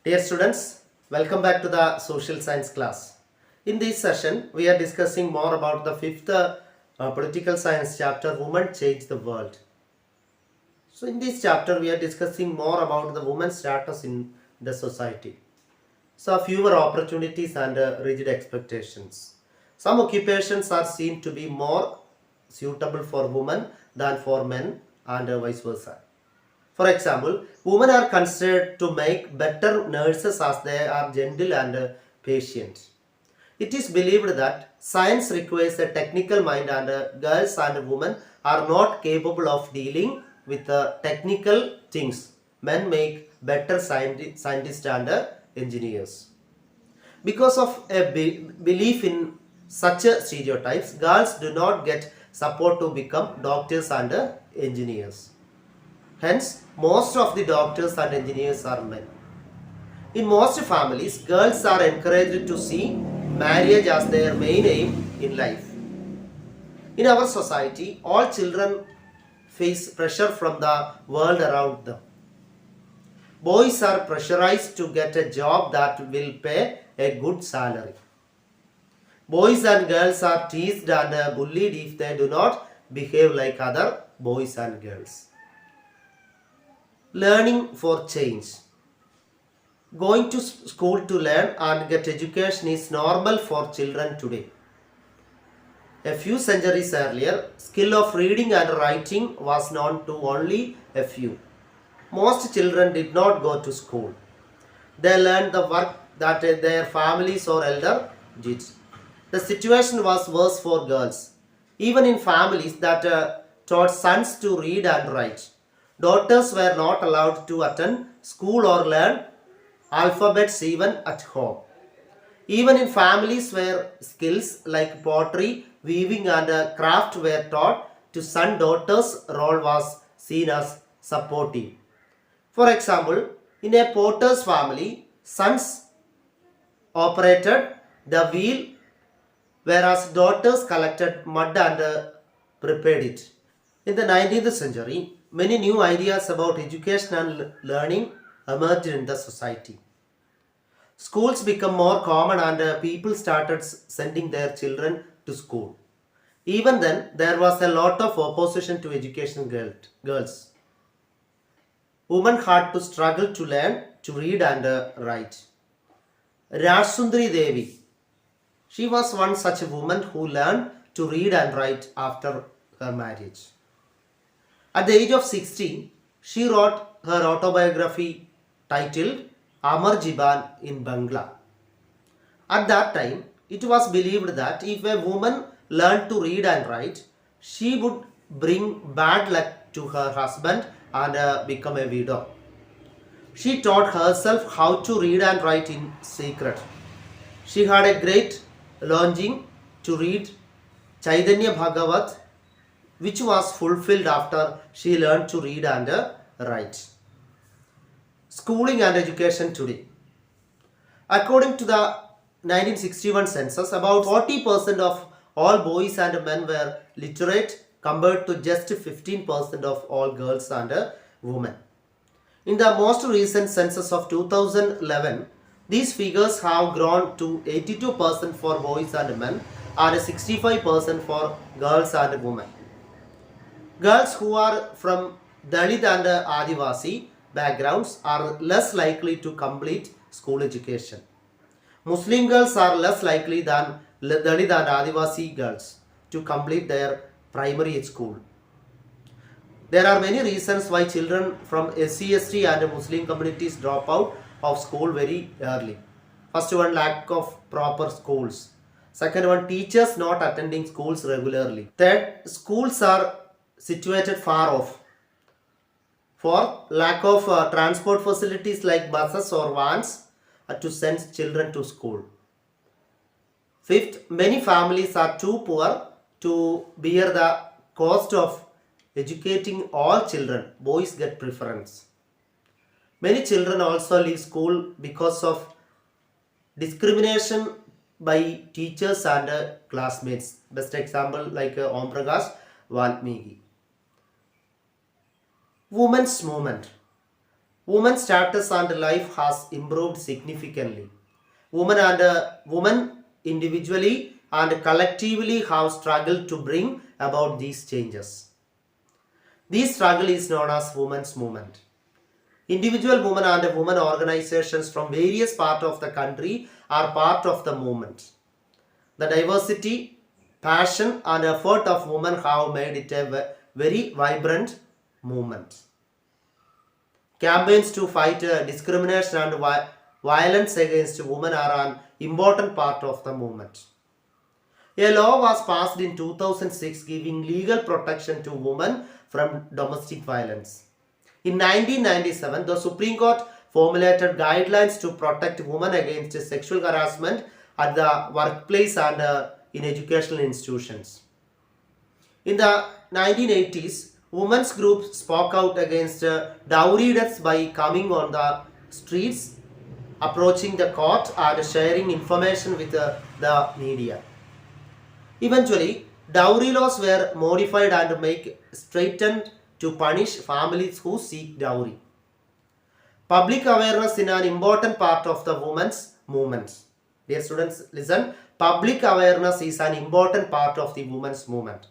Dear students, welcome back to the social science class. In this session, we are discussing more about the fifth political science chapter, Women Change the World. So in this chapter, we are discussing more about the women's status in the society. So fewer opportunities and rigid expectations. Some occupations are seen to be more suitable for women than for men and vice versa. For example, women are considered to make better nurses as they are gentle and patient. It is believed that science requires a technical mind and girls and women are not capable of dealing with technical things. Men make better scientists and engineers. Because of a belief in such stereotypes, girls do not get support to become doctors and engineers. Hence, most of the doctors and engineers are men. In most families, girls are encouraged to see marriage as their main aim in life. In our society, all children face pressure from the world around them. Boys are pressurized to get a job that will pay a good salary. Boys and girls are teased and bullied if they do not behave like other boys and girls. Learning for change. Going to school to learn and get education is normal for children today. A few centuries earlier, skill of reading and writing was known to only a few. Most children did not go to school. They learned the work that their families or elder did. The situation was worse for girls. Even in families that taught sons to read and write, daughters were not allowed to attend school or learn alphabets even at home. Even in families where skills like pottery, weaving and craft were taught to son, daughters' role was seen as supportive. For example, in a potter's family, sons operated the wheel whereas daughters collected mud and prepared it. In the 19th century, many new ideas about education and learning emerged in the society. Schools became more common and people started sending their children to school. Even then, there was a lot of opposition to education girls. Women had to struggle to learn to read and write. Rajsundari Devi, she was one such a woman who learned to read and write after her marriage. At the age of 16, she wrote her autobiography titled Amar Jiban in Bangla. At that time, it was believed that if a woman learned to read and write, she would bring bad luck to her husband and become a widow. She taught herself how to read and write in secret. She had a great longing to read Chaitanya Bhagavat, which was fulfilled after she learned to read and write. Schooling and education today. According to the 1961 census, about 40% of all boys and men were literate compared to just 15% of all girls and women. In the most recent census of 2011, these figures have grown to 82% for boys and men and 65% for girls and women. Girls who are from Dalit and Adivasi backgrounds are less likely to complete school education. Muslim girls are less likely than Dalit and Adivasi girls to complete their primary school. There are many reasons why children from SC, ST and Muslim communities drop out of school very early. First one, lack of proper schools. Second one, teachers not attending schools regularly. Third, schools are situated far off. Fourth, lack of transport facilities like buses or vans to send children to school. Fifth, many families are too poor to bear the cost of educating all children. Boys get preference. Many children also leave school because of discrimination by teachers and classmates. Best example like Om Prakash Valmiki. Women's movement. women's status and life has improved significantly. Women individually and collectively have struggled to bring about these changes. This struggle is known as women's movement. Individual women and women organizations from various parts of the country are part of the movement. The diversity, passion and effort of women have made it a very vibrant movement. Campaigns to fight discrimination and violence against women are an important part of the movement. A law was passed in 2006 giving legal protection to women from domestic violence. In 1997, the Supreme Court formulated guidelines to protect women against sexual harassment at the workplace and in educational institutions. In the 1980s, women's groups spoke out against dowry deaths by coming on the streets, approaching the court, and sharing information with the media. Eventually, dowry laws were modified and make straightened to punish families who seek dowry. Public awareness is an important part of the women's movement. Dear students, listen. Public awareness is an important part of the women's movement.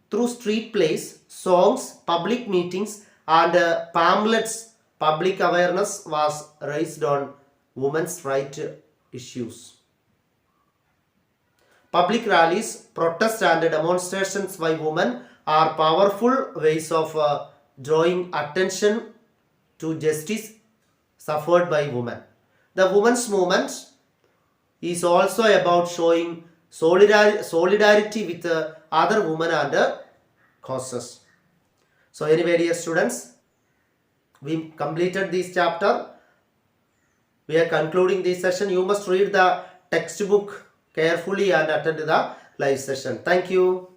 Through street plays, songs, public meetings, and pamphlets, public awareness was raised on women's rights issues. Public rallies, protests, and demonstrations by women are powerful ways of drawing attention to justice suffered by women. The women's movement is also about showing solidarity with other women and causes. So anyway, dear students, we completed this chapter. We are concluding this session. You must read the textbook carefully and attend the live session. Thank you.